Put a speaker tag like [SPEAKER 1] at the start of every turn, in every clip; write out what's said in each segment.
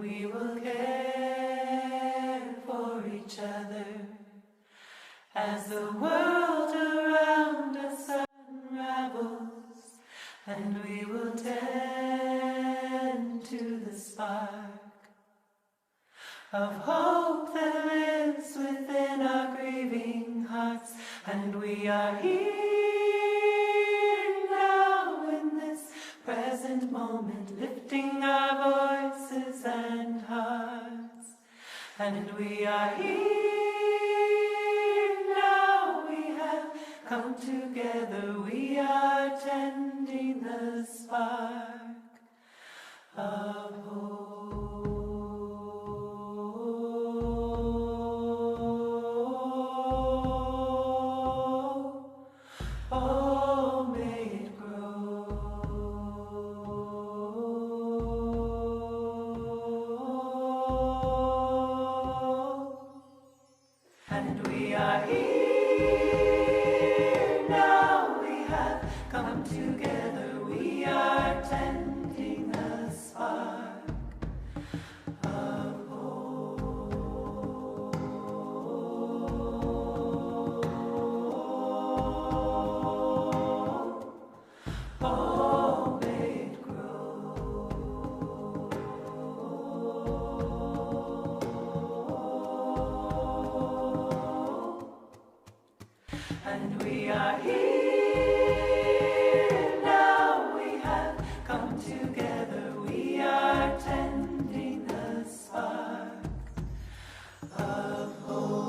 [SPEAKER 1] we will care for each other as the world around us unravels, and we will tend to the spark of hope that lives within our grieving hearts. And we are here now in this present moment, lifting our voices and hearts. And we are here now, we have come together, we are tending the spark of hope. Oh, may it grow. And we are here now, we have come together, we are tending the spark of hope. Oh, may it grow. And we are here now, we have come together, we are tending the spark of hope.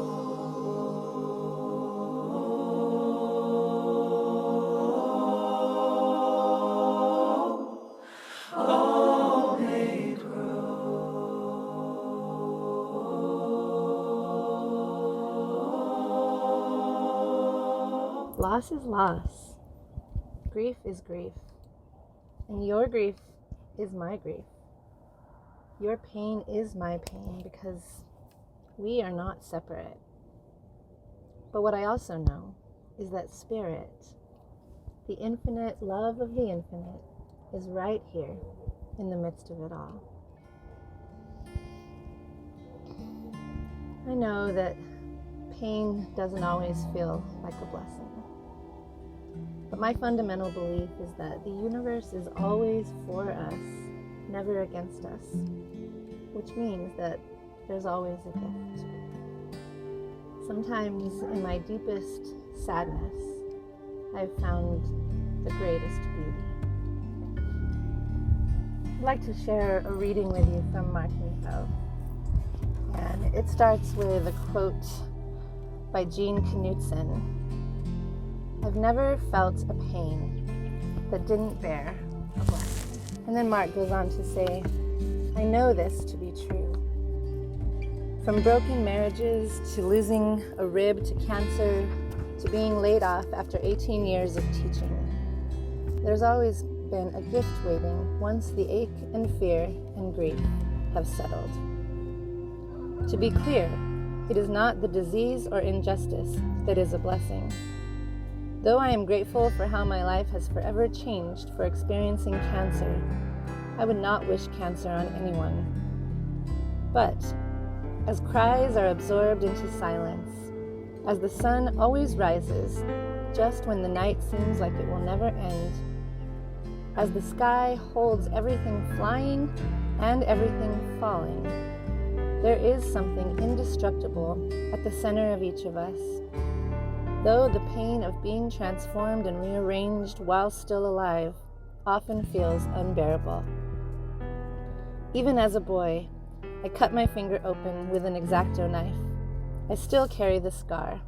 [SPEAKER 1] Oh, may it grow.
[SPEAKER 2] Loss is loss. Grief is grief. And your grief is my grief. Your pain is my pain because we are not separate. But what I also know is that Spirit, the infinite love of the infinite, is right here in the midst of it all. I know that pain doesn't always feel like a blessing. But my fundamental belief is that the universe is always for us, never against us, which means that there's always a gift. Sometimes in my deepest sadness, I've found the greatest beauty. I'd like to share a reading with you from Mark Nepo. And it starts with a quote by Jean Knudsen. I've never felt a pain that didn't bear a blessing. And then Mark goes on to say, I know this to be true. From broken marriages to losing a rib to cancer to being laid off after 18 years of teaching, there's always been a gift waiting once the ache and fear and grief have settled. To be clear, it is not the disease or injustice that is a blessing. Though I am grateful for how my life has forever changed for experiencing cancer, I would not wish cancer on anyone. But as cries are absorbed into silence, as the sun always rises just when the night seems like it will never end, as the sky holds everything flying and everything falling, there is something indestructible at the center of each of us. Though the pain of being transformed and rearranged while still alive often feels unbearable. Even as a boy, I cut my finger open with an X-Acto knife. I still carry the scar.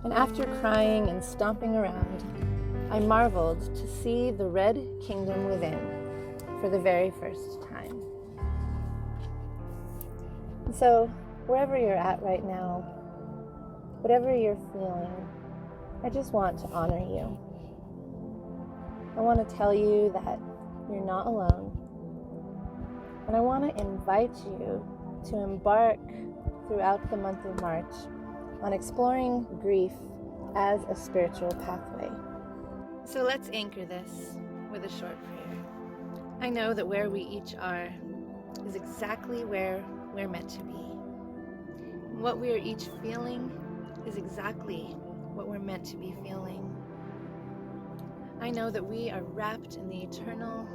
[SPEAKER 2] And after crying and stomping around, I marveled to see the red kingdom within for the very first time. And so, wherever you're at right now, whatever you're feeling, I just want to honor you. I want to tell you that you're not alone. And I want to invite you to embark throughout the month of March on exploring grief as a spiritual pathway. So let's anchor this with a short prayer. I know that where we each are is exactly where we're meant to be. And what we are each feeling is exactly what we're meant to be feeling. I know that we are wrapped in the eternal,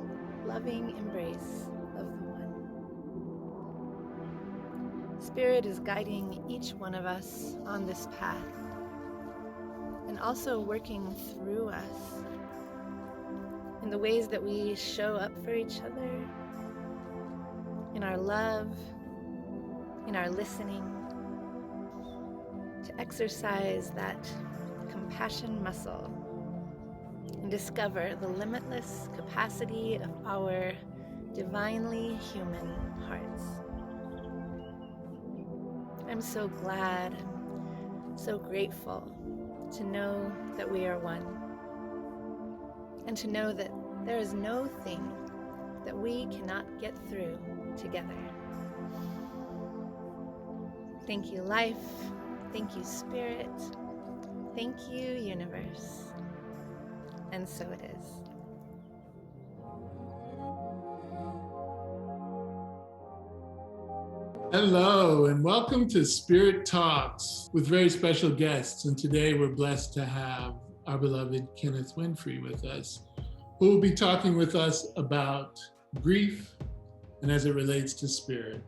[SPEAKER 2] loving embrace of the One. Spirit is guiding each one of us on this path, and also working through us in the ways that we show up for each other, in our love, in our listening, to exercise that compassion muscle and discover the limitless capacity of our divinely human hearts. I'm so glad, so grateful to know that we are one, and to know that there is no thing that we cannot get through together. Thank you, life. Thank you, Spirit. Thank you, universe. And so it is.
[SPEAKER 3] Hello, and welcome to Spirit Talks with very special guests. And today we're blessed to have our beloved Kenneth Winfrey with us, who will be talking with us about grief and as it relates to spirit.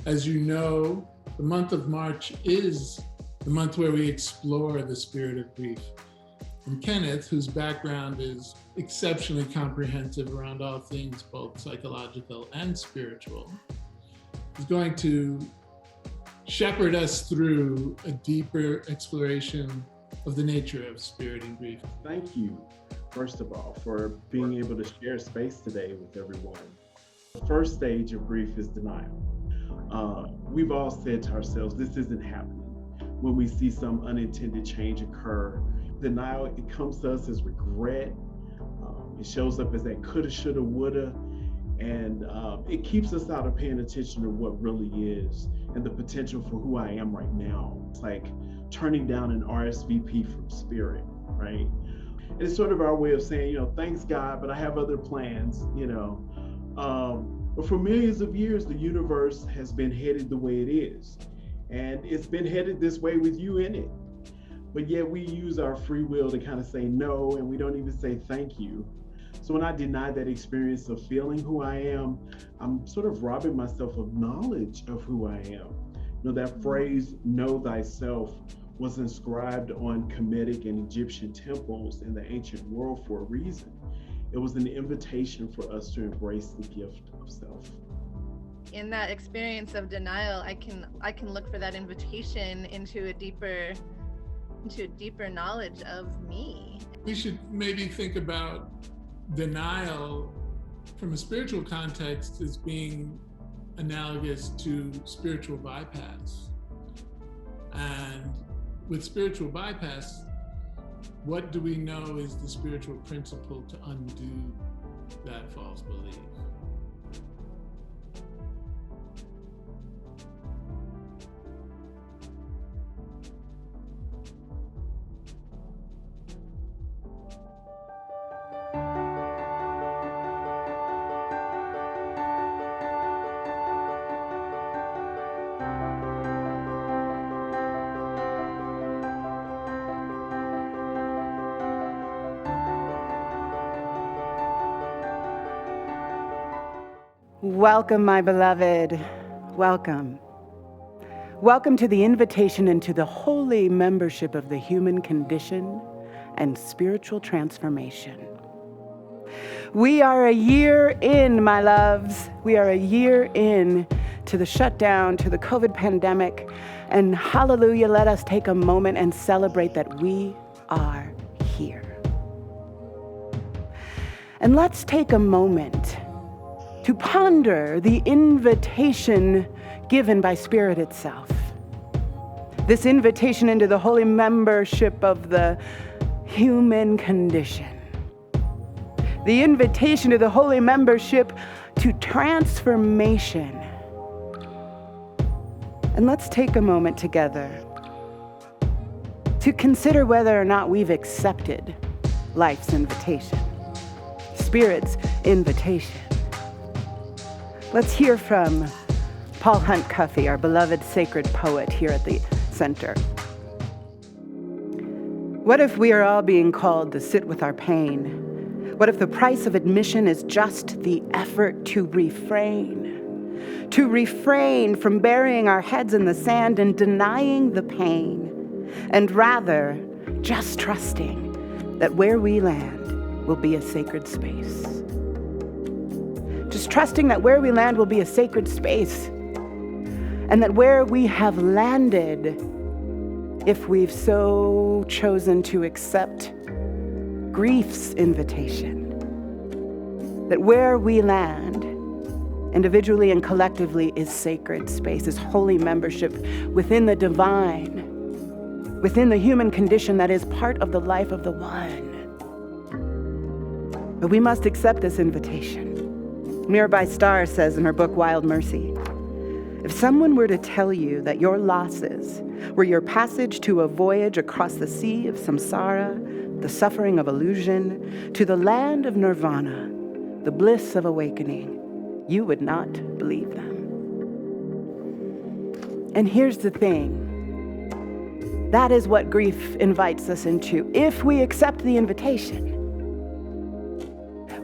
[SPEAKER 3] As you know, the month of March is the month where we explore the spirit of grief. And Kenneth, whose background is exceptionally comprehensive around all things both psychological and spiritual, is going to shepherd us through a deeper exploration of the nature of spirit and grief.
[SPEAKER 4] Thank you, first of all, for being able to share space today with everyone. The first stage of grief is denial. We've all said to ourselves, this isn't happening. When we see some unintended change occur, denial, it comes to us as regret. It shows up as that coulda, shoulda, woulda. And it keeps us out of paying attention to what really is and the potential for who I am right now. It's like turning down an RSVP from spirit, right? And it's sort of our way of saying, thanks God, but I have other plans, But for millions of years, the universe has been headed the way it is. And it's been headed this way with you in it. But yet we use our free will to kind of say no, and we don't even say thank you. So when I deny that experience of feeling who I am, I'm sort of robbing myself of knowledge of who I am. That phrase, know thyself, was inscribed on Kemetic and Egyptian temples in the ancient world for a reason. It was an invitation for us to embrace the gift of self.
[SPEAKER 2] In that experience of denial, I can look for that invitation into a deeper knowledge of me.
[SPEAKER 3] We should maybe think about denial from a spiritual context as being analogous to spiritual bypass. And with spiritual bypass, what do we know is the spiritual principle to undo that false belief?
[SPEAKER 5] Welcome, my beloved. Welcome. Welcome to the invitation into the holy membership of the human condition and spiritual transformation. We are a year in, my loves. We are a year in to the shutdown, to the COVID pandemic. And hallelujah, let us take a moment and celebrate that we are here. And let's take a moment to ponder the invitation given by Spirit itself. This invitation into the holy membership of the human condition. The invitation to the holy membership to transformation. And let's take a moment together to consider whether or not we've accepted life's invitation, Spirit's invitation. Let's hear from Paul Hunt Cuffey, our beloved sacred poet here at the center. What if we are all being called to sit with our pain? What if the price of admission is just the effort to refrain? To refrain from burying our heads in the sand and denying the pain, and rather just trusting that where we land will be a sacred space. Just trusting that where we land will be a sacred space, and that where we have landed, if we've so chosen to accept grief's invitation, that where we land, individually and collectively, is sacred space, is holy membership within the divine, within the human condition that is part of the life of the one. But we must accept this invitation. Mirabai Starr says in her book, Wild Mercy, if someone were to tell you that your losses were your passage to a voyage across the sea of samsara, the suffering of illusion, to the land of nirvana, the bliss of awakening, you would not believe them. And here's the thing. That is what grief invites us into, if we accept the invitation.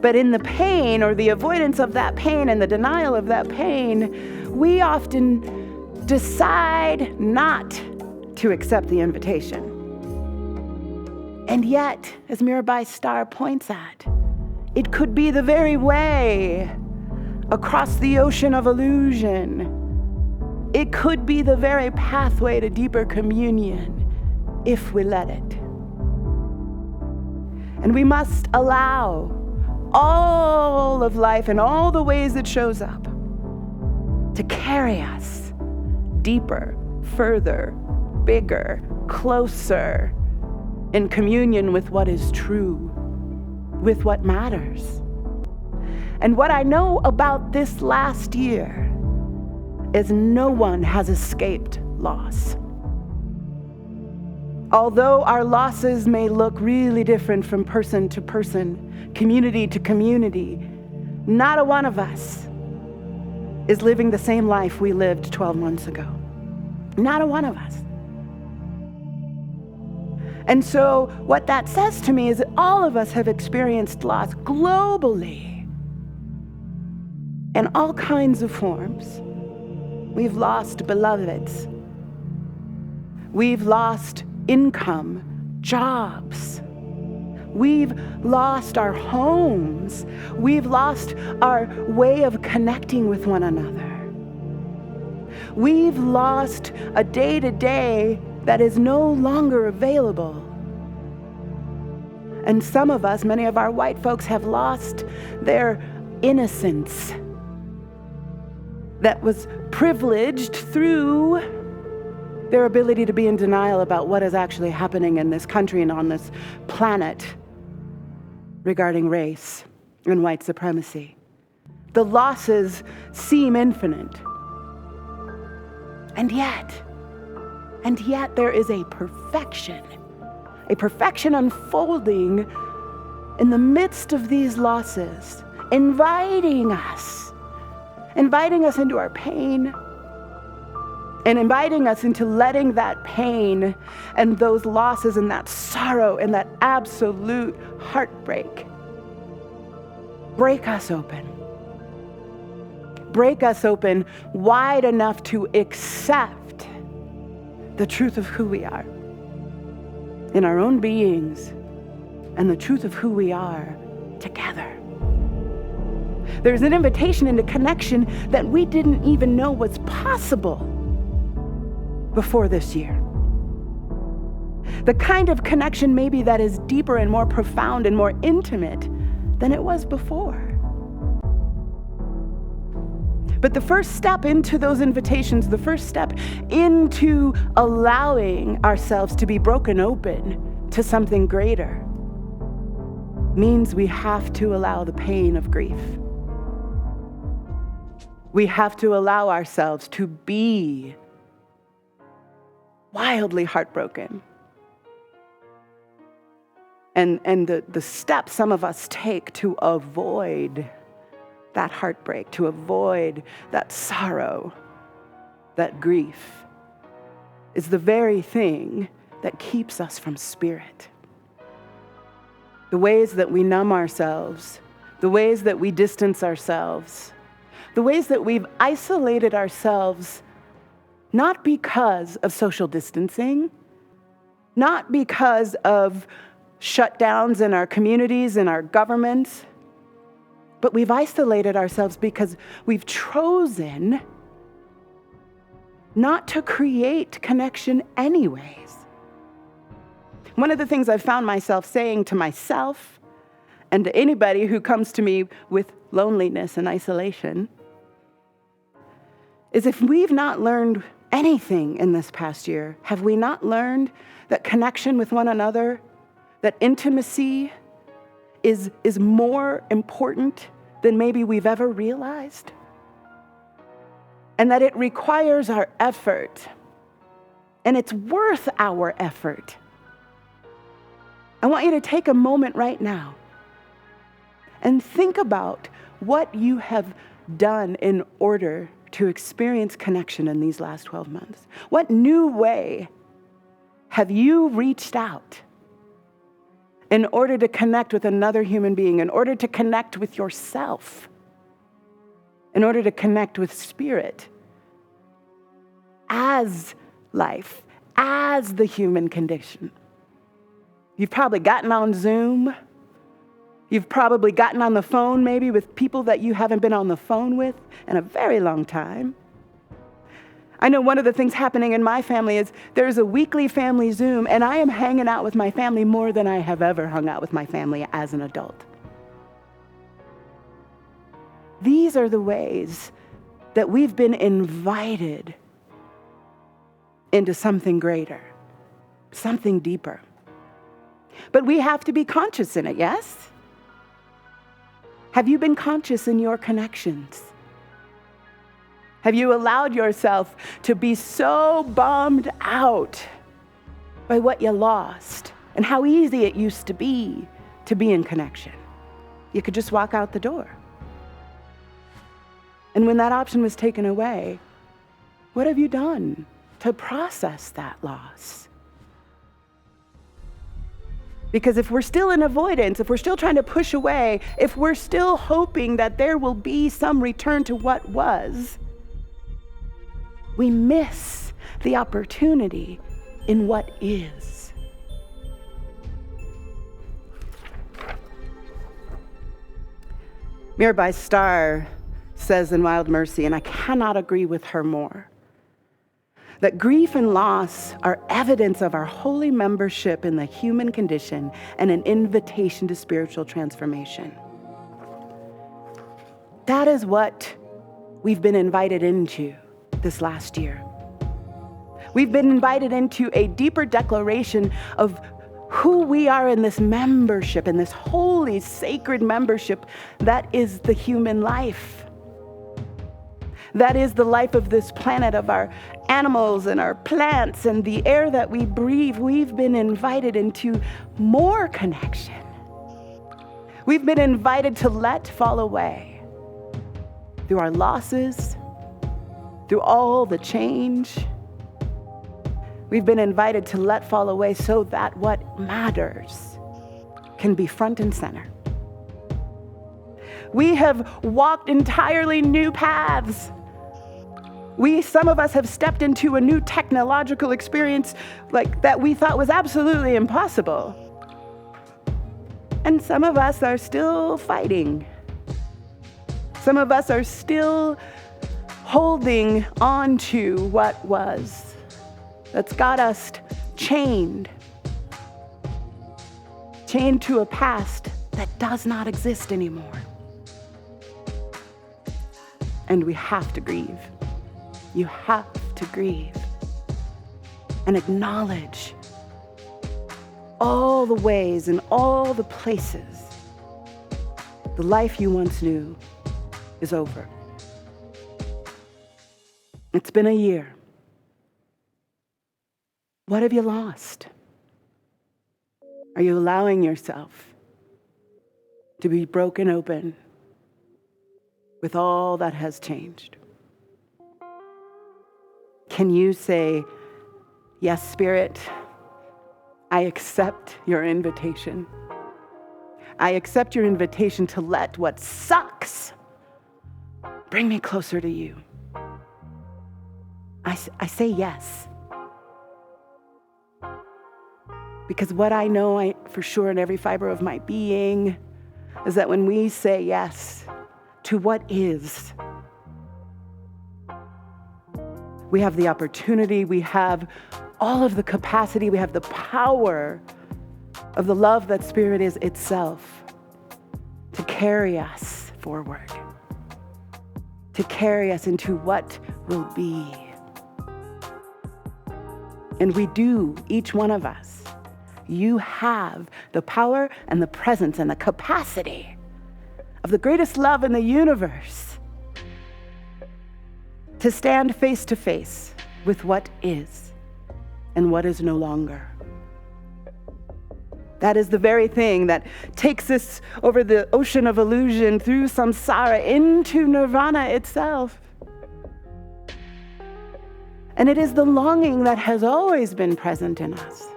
[SPEAKER 5] But in the pain, or the avoidance of that pain and the denial of that pain, we often decide not to accept the invitation. And yet, as Mirabai Starr points at, it could be the very way across the ocean of illusion. It could be the very pathway to deeper communion if we let it. And we must allow all of life and all the ways it shows up to carry us deeper, further, bigger, closer in communion with what is true, with what matters. And what I know about this last year is no one has escaped loss. Although our losses may look really different from person to person, community to community, not a one of us is living the same life we lived 12 months ago. Not a one of us. And so what that says to me is that all of us have experienced loss globally in all kinds of forms. We've lost beloveds. We've lost income, jobs. We've lost our homes. We've lost our way of connecting with one another. We've lost a day-to-day that is no longer available. And some of us, many of our white folks, have lost their innocence that was privileged through their ability to be in denial about what is actually happening in this country and on this planet regarding race and white supremacy. The losses seem infinite. And yet there is a perfection unfolding in the midst of these losses, inviting us into our pain, and inviting us into letting that pain and those losses and that sorrow and that absolute heartbreak break us open. Break us open wide enough to accept the truth of who we are in our own beings and the truth of who we are together. There's an invitation into connection that we didn't even know was possible before this year. The kind of connection maybe that is deeper and more profound and more intimate than it was before. But the first step into those invitations, the first step into allowing ourselves to be broken open to something greater, means we have to allow the pain of grief. We have to allow ourselves to be wildly heartbroken. And the steps some of us take to avoid that heartbreak, to avoid that sorrow, that grief is the very thing that keeps us from spirit. The ways that we numb ourselves, the ways that we distance ourselves, the ways that we've isolated ourselves, not because of social distancing, not because of shutdowns in our communities and our governments, but we've isolated ourselves because we've chosen not to create connection anyways. One of the things I've found myself saying to myself and to anybody who comes to me with loneliness and isolation is, if we've not learned anything in this past year, have we not learned that connection with one another, that intimacy is more important than maybe we've ever realized? And that it requires our effort, and it's worth our effort. I want you to take a moment right now and think about what you have done in order to experience connection in these last 12 months. What new way have you reached out in order to connect with another human being, in order to connect with yourself, in order to connect with spirit as life, as the human condition? You've probably gotten on Zoom. You've probably gotten on the phone maybe with people that you haven't been on the phone with in a very long time. I know one of the things happening in my family is there's a weekly family Zoom, and I am hanging out with my family more than I have ever hung out with my family as an adult. These are the ways that we've been invited into something greater, something deeper. But we have to be conscious in it, yes? Have you been conscious in your connections? Have you allowed yourself to be so bummed out by what you lost and how easy it used to be in connection? You could just walk out the door. And when that option was taken away, what have you done to process that loss? Because if we're still in avoidance, if we're still trying to push away, if we're still hoping that there will be some return to what was, we miss the opportunity in what is. Mirabai Starr says in Wild Mercy, and I cannot agree with her more, that grief and loss are evidence of our holy membership in the human condition and an invitation to spiritual transformation. That is what we've been invited into this last year. We've been invited into a deeper declaration of who we are in this membership, in this holy, sacred membership that is the human life. That is the life of this planet, of our animals and our plants and the air that we breathe. We've been invited into more connection. We've been invited to let fall away through our losses, through all the change. We've been invited to let fall away so that what matters can be front and center. We have walked entirely new paths. Some of us have stepped into a new technological experience like that we thought was absolutely impossible. And some of us are still fighting. Some of us are still holding on to what was, that's got us chained to a past that does not exist anymore. And we have to grieve. You have to grieve and acknowledge all the ways and all the places the life you once knew is over. It's been a year. What have you lost? Are you allowing yourself to be broken open with all that has changed? Can you say, yes, Spirit, I accept your invitation. I accept your invitation to let what sucks bring me closer to you. I say yes. Because what I know for sure in every fiber of my being is that when we say yes to what is, we have the opportunity, we have all of the capacity, we have the power of the love that Spirit is itself to carry us forward, to carry us into what will be. And we do, each one of us. You have the power and the presence and the capacity of the greatest love in the universe to stand face to face with what is and what is no longer. That is the very thing that takes us over the ocean of illusion through samsara into nirvana itself. And it is the longing that has always been present in us.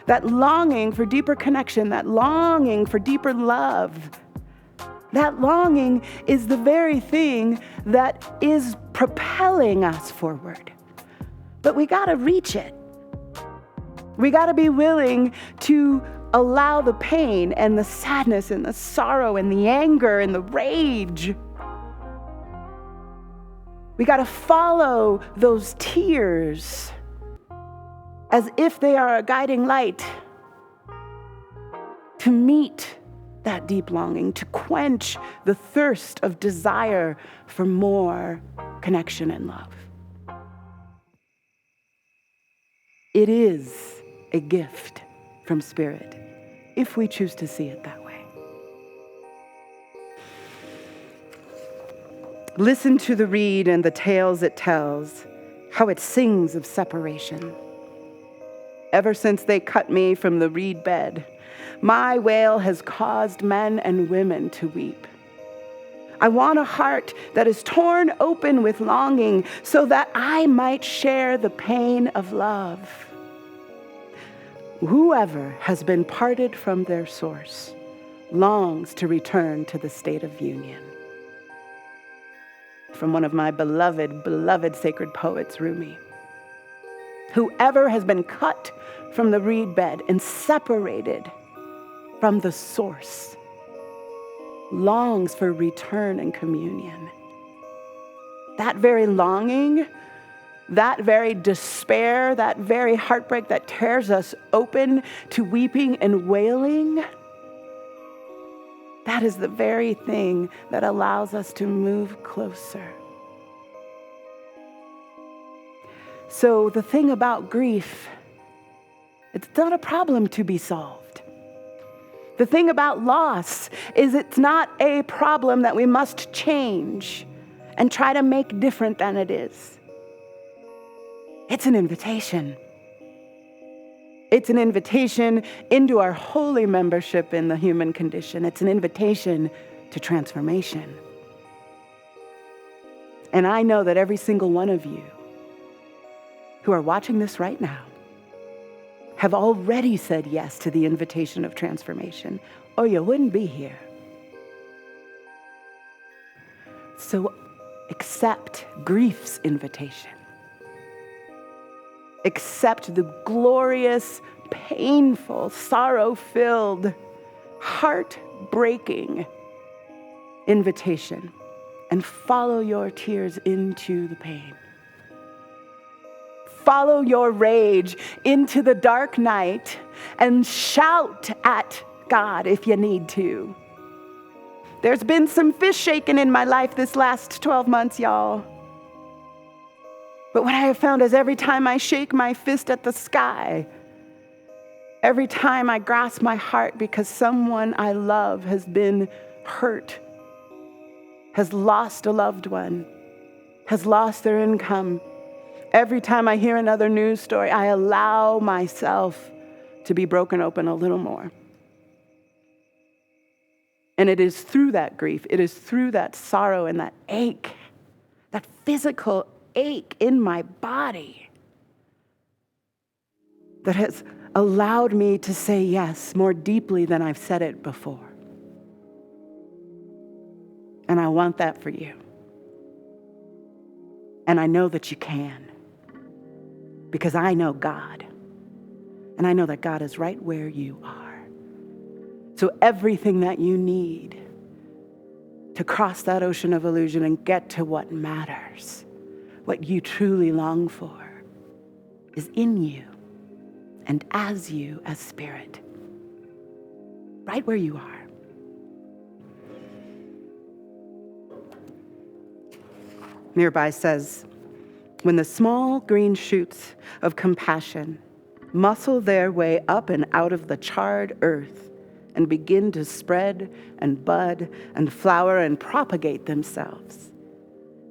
[SPEAKER 5] That longing for deeper connection, that longing for deeper love. That longing is the very thing that is propelling us forward. But we gotta reach it. We gotta be willing to allow the pain and the sadness and the sorrow and the anger and the rage. We gotta follow those tears as if they are a guiding light to meet that deep longing, to quench the thirst of desire for more connection and love. It is a gift from Spirit, if we choose to see it that way. Listen to the reed and the tales it tells, how it sings of separation. Ever since they cut me from the reed bed, my wail has caused men and women to weep. I want a heart that is torn open with longing so that I might share the pain of love. Whoever has been parted from their source longs to return to the state of union. From one of my beloved sacred poets, Rumi. Whoever has been cut from the reed bed and separated from the source longs for return and communion. That very longing, that very despair, that very heartbreak that tears us open to weeping and wailing, that is the very thing that allows us to move closer. So the thing about grief, it's not a problem to be solved. The thing about loss is it's not a problem that we must change and try to make different than it is. It's an invitation. It's an invitation into our holy membership in the human condition. It's an invitation to transformation. And I know that every single one of you who are watching this right now have already said yes to the invitation of transformation, or you wouldn't be here. So accept grief's invitation. Accept the glorious, painful, sorrow-filled, heart-breaking invitation and follow your tears into the pain. Follow your rage into the dark night and shout at God if you need to. There's been some fish shaking in my life this last 12 months, y'all. But what I have found is every time I shake my fist at the sky, every time I grasp my heart because someone I love has been hurt, has lost a loved one, has lost their income, every time I hear another news story, I allow myself to be broken open a little more. And it is through that grief, it is through that sorrow and that ache, that physical ache in my body that has allowed me to say yes more deeply than I've said it before. And I want that for you. And I know that you can, because I know God. And I know that God is right where you are. So everything that you need to cross that ocean of illusion and get to what matters, what you truly long for, is in you and as you as spirit, right where you are. Nearby says, when the small green shoots of compassion muscle their way up and out of the charred earth and begin to spread and bud and flower and propagate themselves,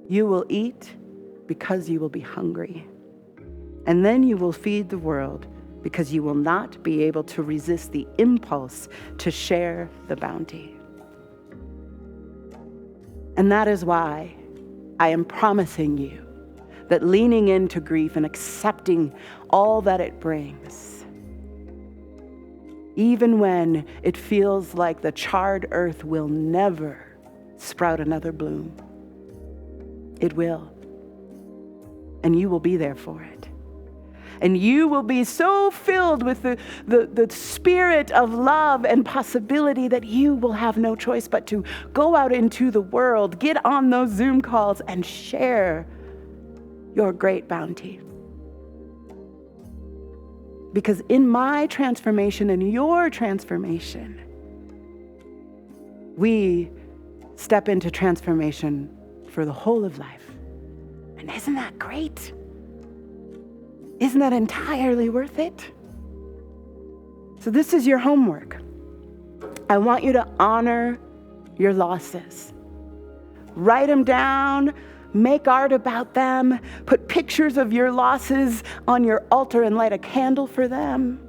[SPEAKER 5] you will eat because you will be hungry. And then you will feed the world because you will not be able to resist the impulse to share the bounty. And that is why I am promising you that leaning into grief and accepting all that it brings, even when it feels like the charred earth will never sprout another bloom, it will. And you will be there for it. And you will be so filled with the spirit of love and possibility that you will have no choice but to go out into the world, get on those Zoom calls, and share your great bounty. Because in my transformation and your transformation, we step into transformation for the whole of life. And isn't that great? Isn't that entirely worth it? So this is your homework. I want you to honor your losses. Write them down, make art about them, put pictures of your losses on your altar and light a candle for them.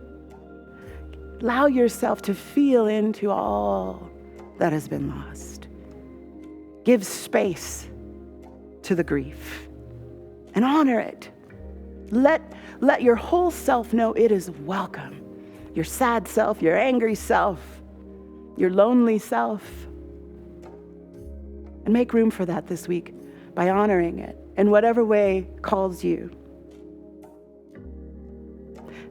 [SPEAKER 5] Allow yourself to feel into all that has been lost. Give space to the grief and honor it. Let your whole self know it is welcome. Your sad self, your angry self, your lonely self. And make room for that this week by honoring it in whatever way calls you.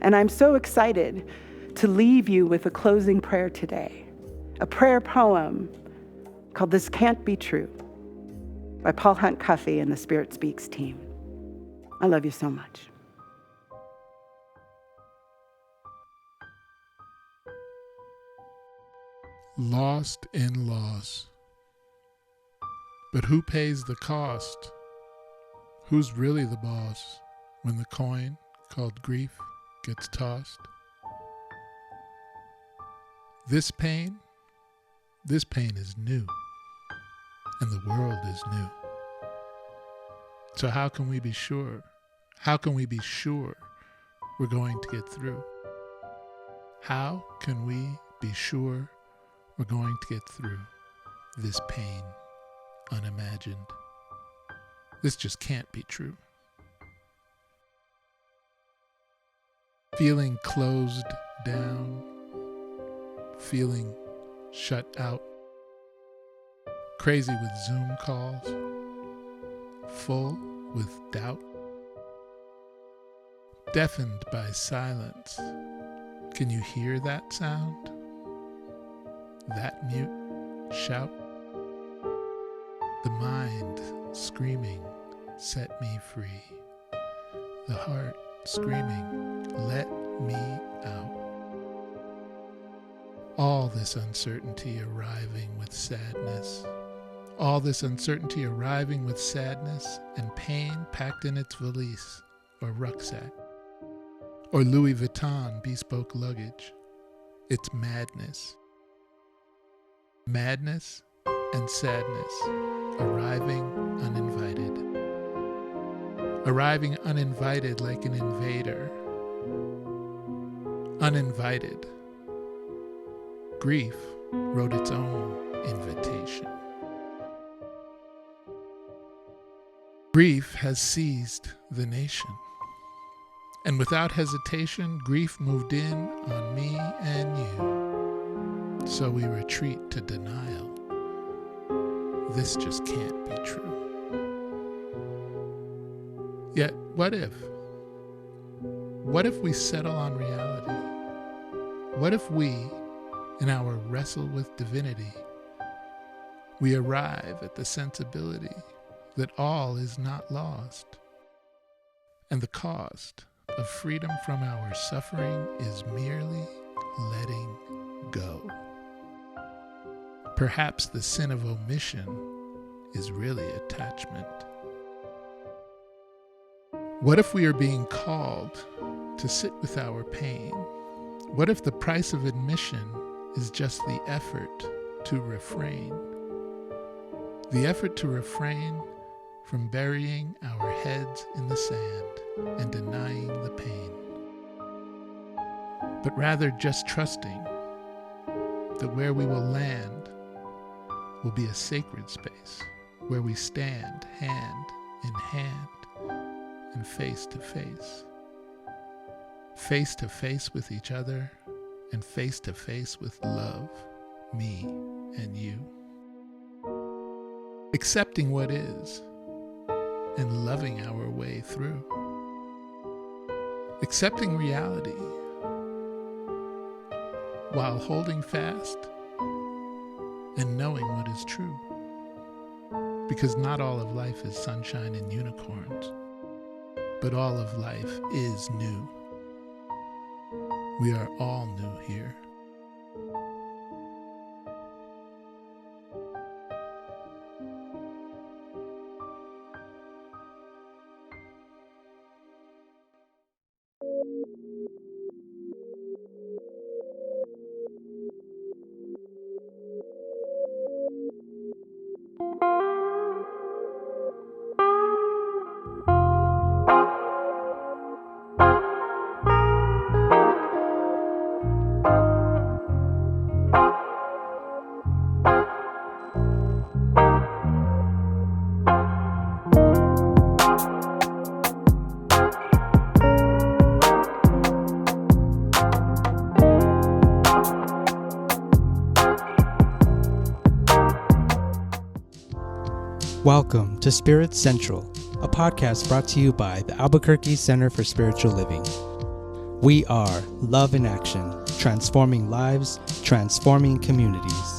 [SPEAKER 5] And I'm so excited to leave you with a closing prayer today, a prayer poem called This Can't Be True by Paul Hunt Cuffey and the Spirit Speaks team. I love you so much.
[SPEAKER 3] Lost in loss. But who pays the cost? Who's really the boss when the coin called grief gets tossed? This pain is new, and the world is new. So how can we be sure? How can we be sure we're going to get through? How can we be sure we're going to get through this pain unimagined? This just can't be true. Feeling closed down, feeling shut out, crazy with Zoom calls, full with doubt, deafened by silence. Can you hear that sound? That mute shout? The mind screaming, set me free. The heart screaming, let me out. All this uncertainty arriving with sadness. All this uncertainty arriving with sadness and pain packed in its valise or rucksack or Louis Vuitton bespoke luggage. It's madness. Madness and sadness arriving uninvited. Arriving uninvited like an invader. Uninvited. Grief wrote its own invitation. Grief has seized the nation. And without hesitation, grief moved in on me and you. So we retreat to denial. This just can't be true. Yet, what if? What if we settle on reality? What if we, in our wrestle with divinity, we arrive at the sensibility that all is not lost, and the cost of freedom from our suffering is merely letting go. Perhaps the sin of omission is really attachment. What if we are being called to sit with our pain? What if the price of admission is just the effort to refrain? The effort to refrain from burying our heads in the sand and denying the pain, but rather just trusting that where we will land will be a sacred space where we stand hand in hand and face to face with each other and face to face with love, me and you. Accepting what is and loving our way through. Accepting reality while holding fast and knowing what is true. Because not all of life is sunshine and unicorns, but all of life is new. We are all new here.
[SPEAKER 6] Welcome to Spirit Central, a podcast brought to you by the Albuquerque Center for Spiritual Living. We are love in action, transforming lives, transforming communities.